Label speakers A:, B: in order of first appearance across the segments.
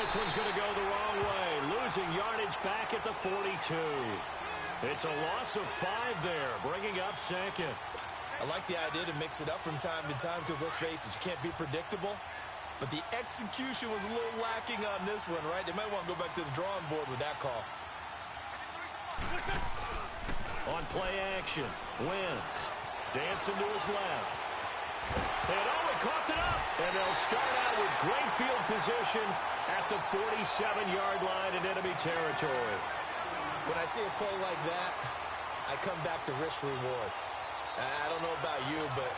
A: this one's going to go the wrong way. Losing yardage back at the 42. It's a loss of 5 there, bringing up second.
B: I like the idea to mix it up from time to time because, let's face it, you can't be predictable. But the execution was a little lacking on this one, right? They might want to go back to the drawing board with that call.
A: On play action, Wentz dancing to his left. And he coughed it up. And they'll start out with great field position at the 47-yard line in enemy territory.
B: When I see a play like that, I come back to risk-reward. I don't know about you, but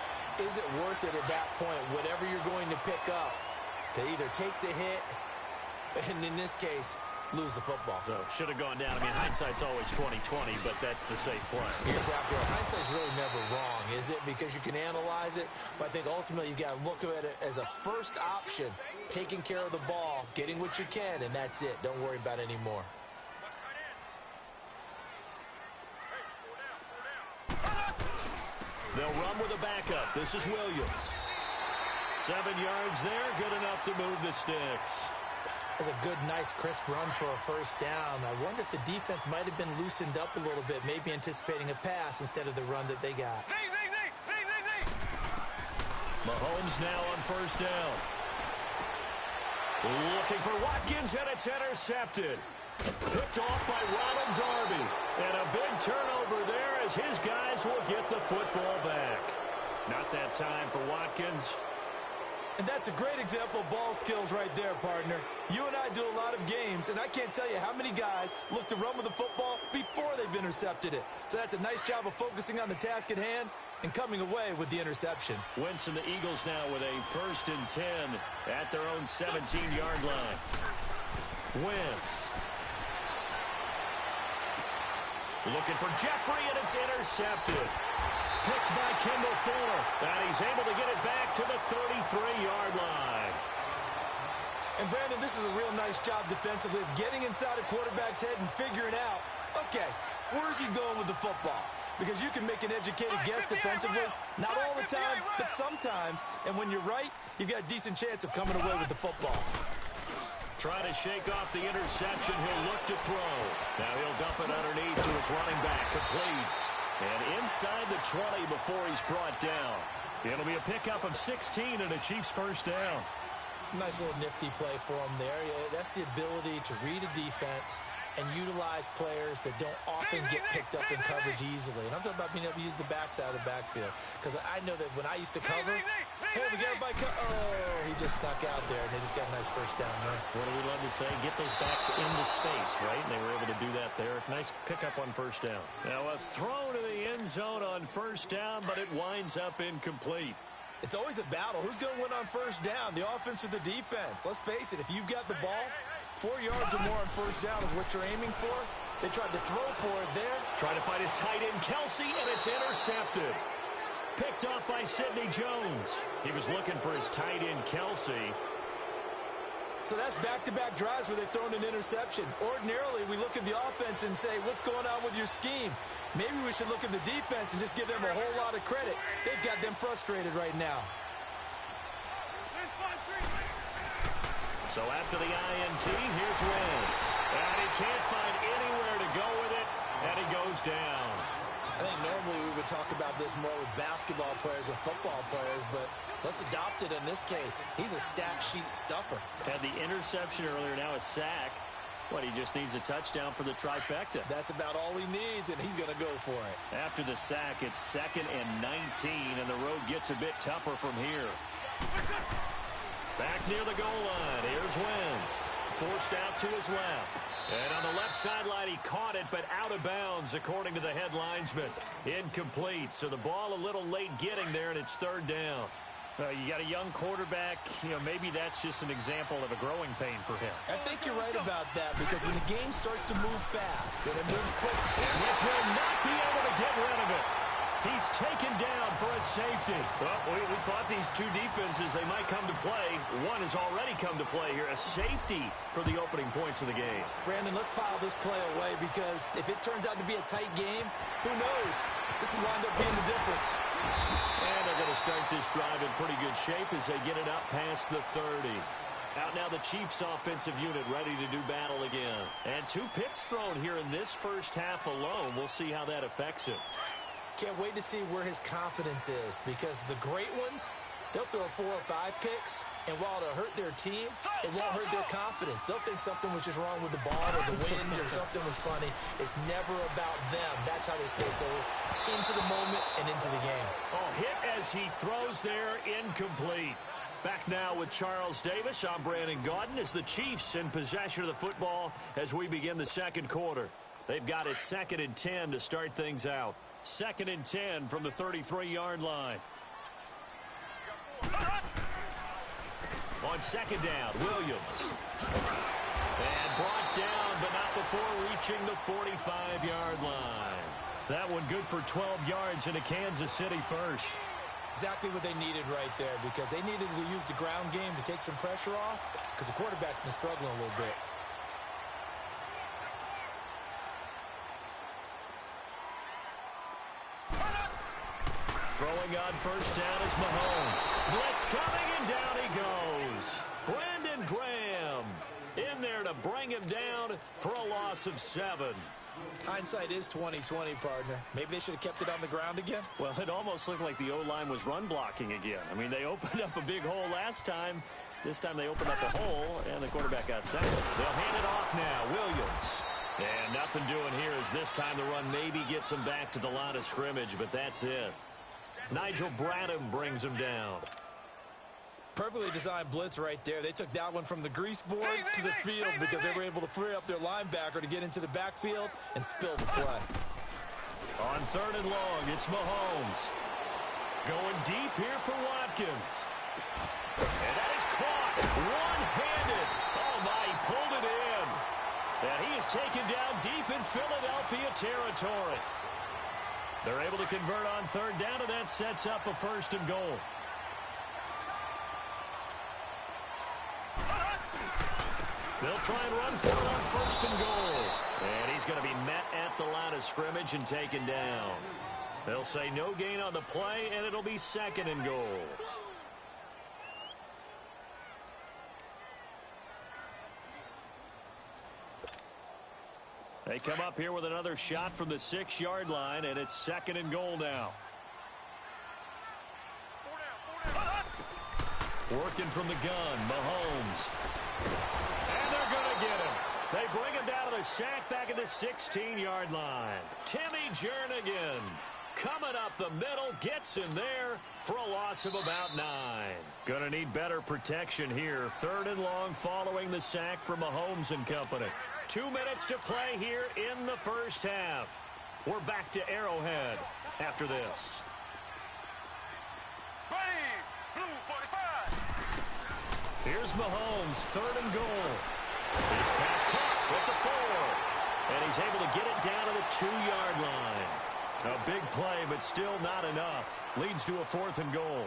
B: is it worth it at that point, whatever you're going to pick up, to either take the hit, and in this case, lose the football?
A: So, should have gone down. I mean, hindsight's always 20/20, but that's the safe play.
B: Here's after hindsight's really never wrong, is it? Because you can analyze it, but I think ultimately you got to look at it as a first option, taking care of the ball, getting what you can, and that's it. Don't worry about it anymore.
A: They'll run with a backup. This is Williams. 7 yards there, good enough to move the sticks.
B: That's a good, nice, crisp run for a first down. I wonder if the defense might have been loosened up a little bit, maybe anticipating a pass instead of the run that they got.
A: Mahomes now on first down. Looking for Watkins, and it's intercepted. Picked off by Ronald Darby. And a big turnover there as his guys will get the football back. Not that time for Watkins.
B: And that's a great example of ball skills right there, partner. You and I do a lot of games, and I can't tell you how many guys look to run with the football before they've intercepted it. So that's a nice job of focusing on the task at hand and coming away with the interception.
A: Wentz and the Eagles now with a 1st and 10 at their own 17-yard line. Wentz. Looking for Jeffrey, and it's intercepted. Picked by Kendall Fuller, and he's able to get it back to the 33-yard line.
B: And, Brandon, this is a real nice job defensively of getting inside a quarterback's head and figuring out, okay, where's he going with the football? Because you can make an educated guess defensively, not all the time, but sometimes. And when you're right, you've got a decent chance of coming away with the football.
A: Trying to shake off the interception. He'll look to throw. Now he'll dump it underneath to his running back. Complete. And inside the 20 before he's brought down. It'll be a pickup of 16 and a Chiefs first down.
B: Nice little nifty play for him there. That's the ability to read a defense and utilize players that don't often get picked up in coverage easily. And I'm talking about being able to use the backside of the backfield. Because I know that when I used to cover, hey, we got by oh, he just snuck out there, and they just got a nice first down there.
A: What do we love to say? Get those backs into space, right? And they were able to do that there. Nice pickup on first down. Now a throw to the end zone on first down, but it winds up incomplete.
B: It's always a battle. Who's going to win on first down, the offense or the defense? Let's face it, if you've got the ball, 4 yards or more on first down is what you're aiming for. They tried to throw for it there.
A: Trying to find his tight end, Kelsey, and it's intercepted. Picked off by Sidney Jones. He was looking for his tight end, Kelsey.
B: So that's back-to-back drives where they've thrown an interception. Ordinarily, we look at the offense and say, what's going on with your scheme? Maybe we should look at the defense and just give them a whole lot of credit. They've got them frustrated right now.
A: So after the INT, here's Wentz. And he can't find anywhere to go with it, and he goes down.
B: I think normally we would talk about this more with basketball players and football players, but let's adopt it in this case. He's a stat sheet stuffer.
A: Had the interception earlier, now a sack. What, he just needs a touchdown for the trifecta.
B: That's about all he needs, and he's going to go for it.
A: After the sack, it's 2nd and 19, and the road gets a bit tougher from here. Back near the goal line, here's Wentz. Forced out to his left. And on the left sideline, he caught it, but out of bounds, according to the head linesman. Incomplete, so the ball a little late getting there, and it's 3rd down. You got a young quarterback, maybe that's just an example of a growing pain for him.
B: I think you're right about that, because when the game starts to move fast, and it moves quick,
A: Wentz will not be able to get rid of it. He's taken down for a safety. Well, we thought these two defenses, they might come to play. One has already come to play here, a safety for the opening points of the game.
B: Brandon, let's file this play away, because if it turns out to be a tight game, who knows? This can wind up being the difference.
A: And they're going to start this drive in pretty good shape as they get it up past the 30. Out now the Chiefs offensive unit ready to do battle again. And 2 picks thrown here in this first half alone. We'll see how that affects him.
B: Can't wait to see where his confidence is, because the great ones, they'll throw 4 or 5 picks, and while it'll hurt their team, it won't hurt their confidence. They'll think something was just wrong with the ball or the wind or something was funny. It's never about them. That's how they stay so into the moment and into the game.
A: Oh, hit as he throws there, incomplete. Back now with Charles Davis. I'm Brandon Gaudin as the Chiefs in possession of the football as we begin the second quarter. They've got it 2nd and 10 to start things out. 2nd and 10 from the 33-yard line. On 2nd down, Williams. And brought down, but not before reaching the 45-yard line. That one good for 12 yards into Kansas City first.
B: Exactly what they needed right there, because they needed to use the ground game to take some pressure off, because the quarterback's been struggling a little bit.
A: Throwing on first down is Mahomes. Blitz coming, and down he goes. Brandon Graham in there to bring him down for a loss of 7.
B: Hindsight is 20/20, partner. Maybe they should have kept it on the ground again.
A: Well, it almost looked like the O-line was run blocking again. I mean, they opened up a big hole last time. This time they opened up a hole, and the quarterback got sacked. They'll hand it off now. Williams. And nothing doing here as this time the run maybe gets him back to the line of scrimmage, but that's it. Nigel Bradham brings him down.
B: Perfectly designed blitz right there. They took that one from the grease board to the field because they were able to free up their linebacker to get into the backfield and spill the play.
A: On 3rd and long, it's Mahomes. Going deep here for Watkins. And that is caught. One-handed. Oh, my, he pulled it in. And he is taken down deep in Philadelphia territory. They're able to convert on 3rd down, and that sets up a 1st and goal. They'll try and run for it on 1st and goal. And he's going to be met at the line of scrimmage and taken down. They'll say no gain on the play, and it'll be 2nd and goal. They come up here with another shot from the 6-yard line, and it's 2nd and goal now. Working from the gun, Mahomes. And they're going to get him. They bring him down to the sack back at the 16-yard line. Timmy Jernigan coming up the middle, gets him there for a loss of about 9. Going to need better protection here. 3rd and long following the sack from Mahomes and company. 2 minutes to play here in the first half. We're back to Arrowhead after this. Here's Mahomes, 3rd and goal. His pass caught with the 4. And he's able to get it down to the 2-yard line. A big play, but still not enough. Leads to a 4th and goal.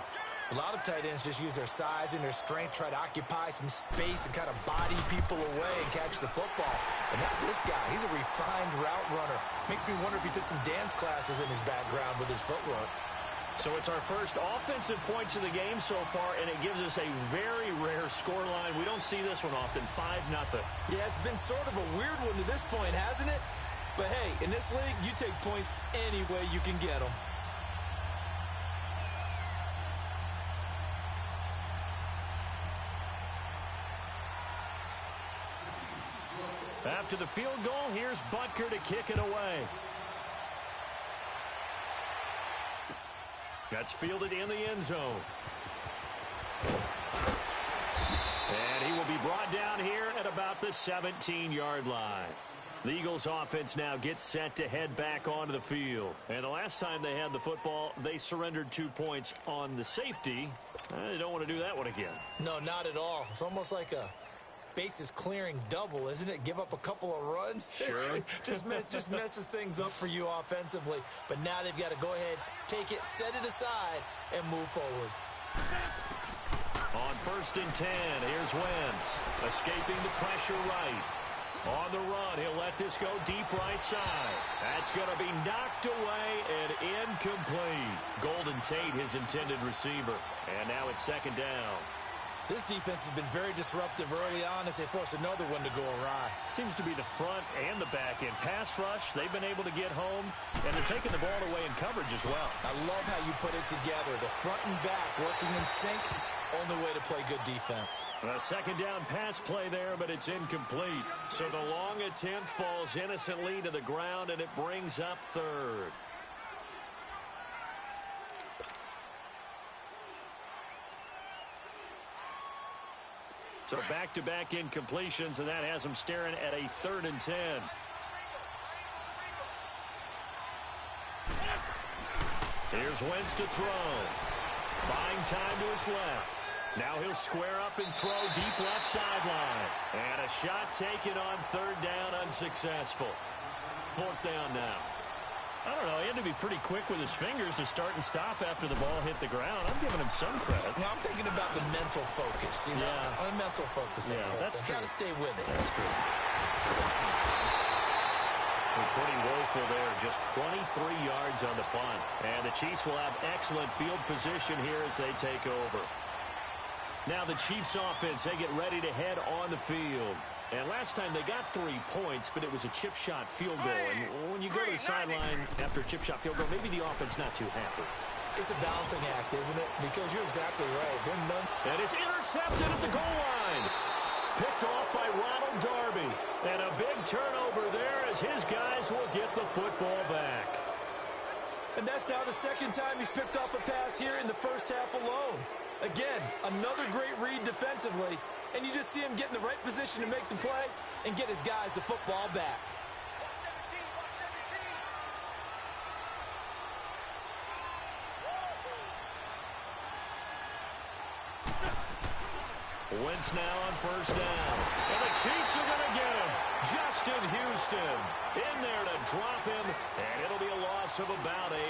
B: A lot of tight ends just use their size and their strength, try to occupy some space and kind of body people away and catch the football. But not this guy. He's a refined route runner. Makes me wonder if he took some dance classes in his background with his footwork.
A: So it's our first offensive points of the game so far, and it gives us a very rare scoreline. We don't see this one often, 5-0.
B: Yeah, it's been sort of a weird one to this point, hasn't it? But hey, in this league, you take points any way you can get them.
A: After the field goal, here's Butker to kick it away. That's fielded in the end zone. And he will be brought down here at about the 17-yard line. The Eagles offense now gets set to head back onto the field. And the last time they had the football, they surrendered 2 points on the safety. They don't want to do that one again.
B: No, not at all. It's almost like a bases clearing double, isn't it? Give up a couple of runs.
A: Sure.
B: just messes things up for you offensively. But now they've got to go ahead, take it, set it aside, and move forward.
A: On 1st and 10, here's Wentz. Escaping the pressure right. On the run, he'll let this go deep right side. That's going to be knocked away and incomplete. Golden Tate, his intended receiver. And now it's 2nd down.
B: This defense has been very disruptive early on as they force another one to go awry.
A: Seems to be the front and the back end. Pass rush, they've been able to get home, and they're taking the ball away in coverage as well.
B: I love how you put it together. The front and back working in sync. Only way to play good defense.
A: A second down pass play there, but it's incomplete. So the long attempt falls innocently to the ground, and it brings up third. So back-to-back incompletions, and that has them staring at a 3rd and 10. Here's Wentz to throw. Buying time to his left. Now he'll square up and throw deep left sideline. And a shot taken on 3rd down, unsuccessful. 4th down now. I don't know, he had to be pretty quick with his fingers to start and stop after the ball hit the ground. I'm giving him some credit.
B: Now, I'm thinking about the mental focus, you know?
A: Yeah.
B: The mental focus.
A: Yeah, that's true.
B: Got to stay with it.
A: That's true. We're pretty woeful there, just 23 yards on the punt. And the Chiefs will have excellent field position here as they take over. Now the Chiefs offense, they get ready to head on the field. And last time they got 3 points, but it was a chip shot field goal. And when you go to the sideline after a chip shot field goal, maybe the offense not too happy.
B: It's a balancing act, isn't it? Because you're exactly right.
A: And it's intercepted at the goal line. Picked off by Ronald Darby. And a big turnover there as his guys will get the football back.
B: And that's now the 2nd time he's picked off a pass here in the first half alone. Again, another great read defensively. And you just see him get in the right position to make the play and get his guys the football back.
A: Wentz now on 1st down. And the Chiefs are going to get him. Justin Houston in there to drop him. And it'll be a loss of about 8.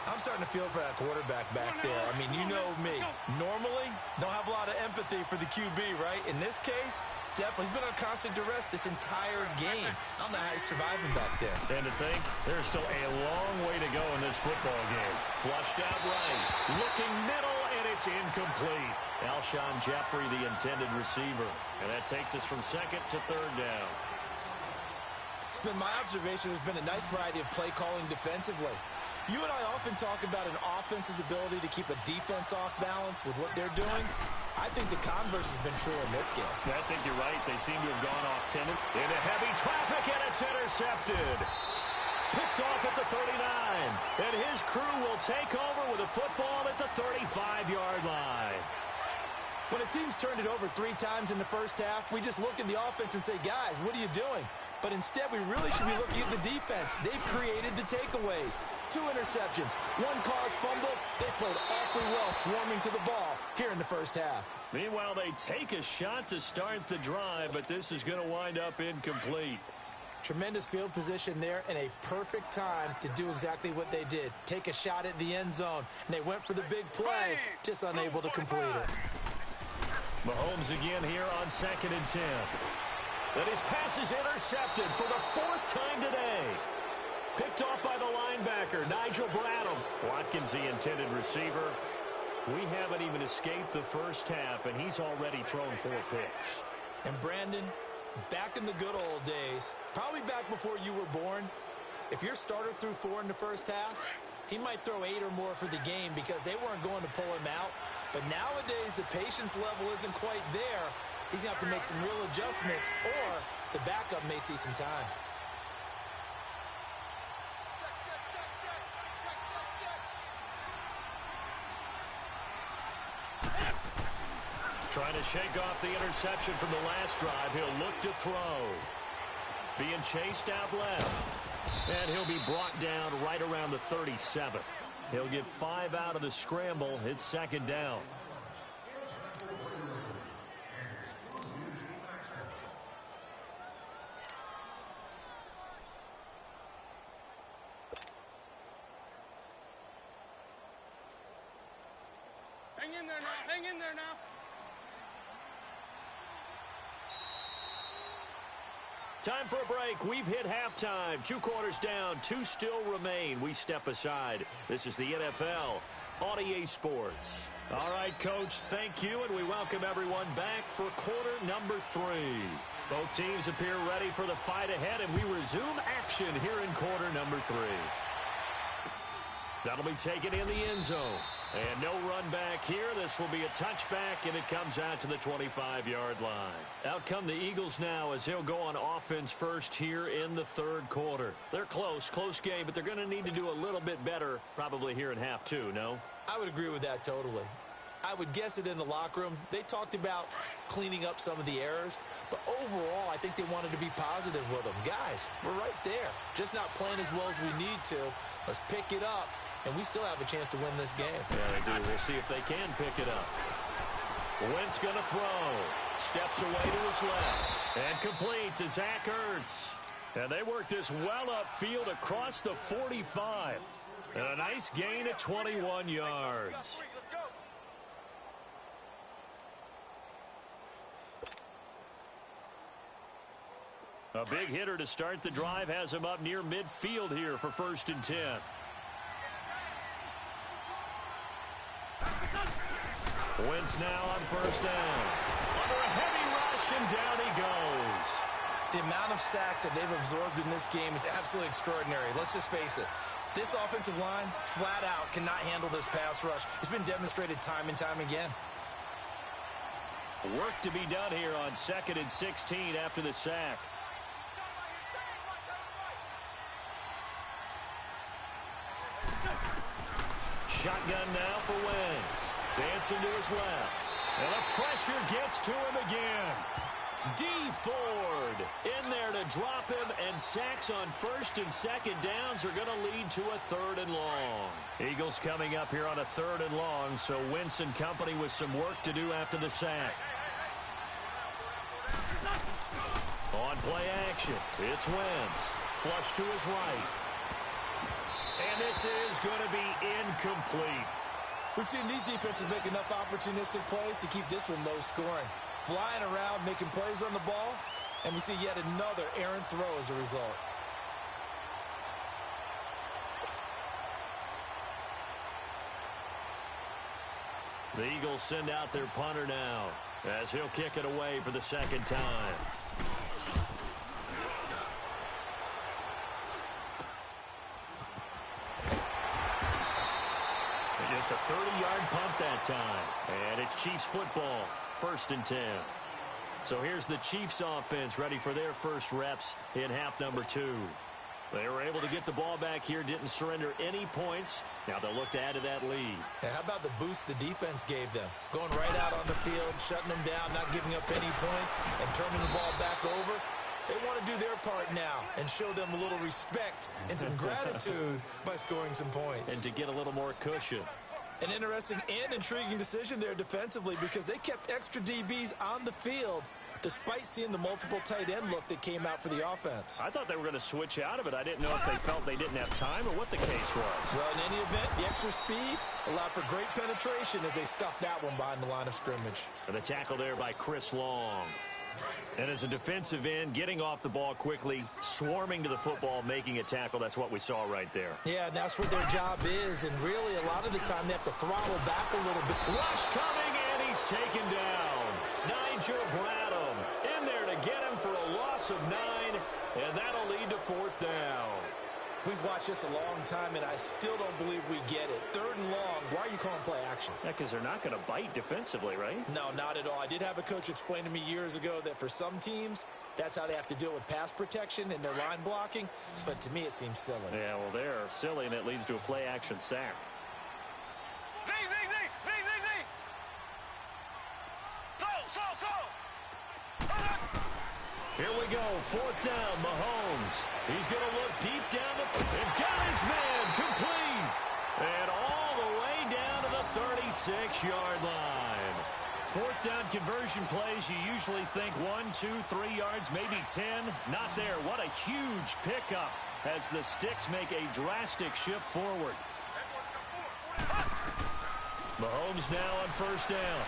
B: I'm starting to feel for that quarterback back there. I mean, you know me. Normally, don't have a lot of empathy for the QB, right? In this case, definitely. He's been on constant duress this entire game. I don't know how he's surviving back there.
A: And to think, there's still a long way to go in this football game. Flushed out right. Looking middle, and it's incomplete. Alshon Jeffrey, the intended receiver. And that takes us from 2nd to 3rd down.
B: It's been my observation there's been a nice variety of play calling defensively. You and I often talk about an offense's ability to keep a defense off balance with what they're doing. I think the converse has been true in this game.
A: I think you're right. They seem to have gone off timid. Into heavy traffic, and it's intercepted. Picked off at the 39. And his crew will take over with a football at the 35-yard line.
B: When a team's turned it over 3 times in the first half, we just look at the offense and say, guys, what are you doing? But instead, we really should be looking at the defense. They've created the takeaways. 2 interceptions, 1 caused fumble. They played awfully well swarming to the ball here in the first half.
A: Meanwhile, they take a shot to start the drive, but this is going to wind up incomplete.
B: Tremendous field position there and a perfect time to do exactly what they did. Take a shot at the end zone. And they went for the big play, just unable to complete it.
A: Mahomes again here on 2nd and 10. And his pass is intercepted for the 4th time today. Picked off by the linebacker, Nigel Bradham. Watkins, the intended receiver. We haven't even escaped the first half, and he's already thrown 4 picks.
B: And Brandon, back in the good old days, probably back before you were born, if your starter threw 4 in the first half, he might throw 8 or more for the game because they weren't going to pull him out. But nowadays, the patience level isn't quite there. He's going to have to make some real adjustments, or the backup may see some time.
A: Trying to shake off the interception from the last drive. He'll look to throw. Being chased out left. And he'll be brought down right around the 37. He'll get 5 out of the scramble. It's 2nd down.
C: Hang in there now. Hang in there now.
A: Time for a break. We've hit halftime. 2 quarters down. 2 still remain. We step aside. This is the NFL. on EA Sports. All right, Coach, thank you, and we welcome everyone back for quarter number 3. Both teams appear ready for the fight ahead, and we resume action here in quarter number 3. That'll be taken in the end zone. And no run back here. This will be a touchback, and it comes out to the 25-yard line. Out come the Eagles now as they'll go on offense first here in the third quarter. They're close game, but they're going to need to do a little bit better probably here in half 2, no?
B: I would agree with that totally. I would guess it in the locker room. They talked about cleaning up some of the errors, but overall, I think they wanted to be positive with them. Guys, we're right there. Just not playing as well as we need to. Let's pick it up, and we still have a chance to win this game.
A: Yeah, they do. We'll see if they can pick it up. Wentz going to throw. Steps away to his left. And complete to Zach Ertz. And they work this well upfield across the 45. And a nice gain at 21 yards. A big hitter to start the drive has him up near midfield here for 1st and 10. Wentz now on 1st down. Under a heavy rush, and down he goes.
B: The amount of sacks that they've absorbed in this game is absolutely extraordinary. Let's just face it. This offensive line, flat out, cannot handle this pass rush. It's been demonstrated time and time again.
A: Work to be done here on 2nd and 16 after the sack. Shotgun now for Wentz. Dancing to his left. And the pressure gets to him again. D. Ford in there to drop him, and sacks on 1st and 2nd downs are going to lead to a 3rd and long. Eagles coming up here on a 3rd and long, so Wentz and company with some work to do after the sack. On play action, it's Wentz. Flush to his right. And this is going to be incomplete.
B: We've seen these defenses make enough opportunistic plays to keep this one low scoring. Flying around, making plays on the ball, and we see yet another errant throw as a result.
A: The Eagles send out their punter now as he'll kick it away for the 2nd time. Just a 30-yard punt that time. And it's Chiefs football, 1st and 10. So here's the Chiefs offense ready for their first reps in half number 2. They were able to get the ball back here, didn't surrender any points. Now they'll look to add to that lead.
B: And how about the boost the defense gave them? Going right out on the field, shutting them down, not giving up any points, and turning the ball back over. They want to do their part now and show them a little respect and some gratitude by scoring some points.
A: And to get a little more cushion.
B: An interesting and intriguing decision there defensively because they kept extra DBs on the field despite seeing the multiple tight end look that came out for the offense.
A: I thought they were going to switch out of it. I didn't know if they felt they didn't have time or what the case was.
B: Well, in any event, the extra speed allowed for great penetration as they stuffed that one behind the line of scrimmage.
A: And the tackle there by Chris Long. And as a defensive end, getting off the ball quickly, swarming to the football, making a tackle, that's what we saw right there.
B: Yeah, and that's what their job is, and really a lot of the time they have to throttle back a little bit.
A: Rush coming, and he's taken down. Nigel Bradham in there to get him for a loss of 9, and that'll lead to 4th down.
B: We've watched this a long time, and I still don't believe we get it. 3rd and long, why are you calling play action?
A: Yeah, because they're not going to bite defensively, right?
B: No, not at all. I did have a coach explain to me years ago that for some teams, that's how they have to deal with pass protection and their line blocking, but to me it seems silly.
A: Yeah, well, they're silly, and it leads to a play action sack. Here we go, 4th down, Mahomes. He's going to look deep down the field. And got his man complete. And all the way down to the 36-yard line. 4th down conversion plays, you usually think 1, 2, 3 yards, maybe 10. Not there. What a huge pickup as the Sticks make a drastic shift forward. Mahomes now on 1st down.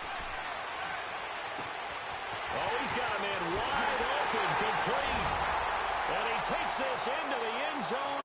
A: Oh, he's got a man wide open, complete. And he takes this into the end zone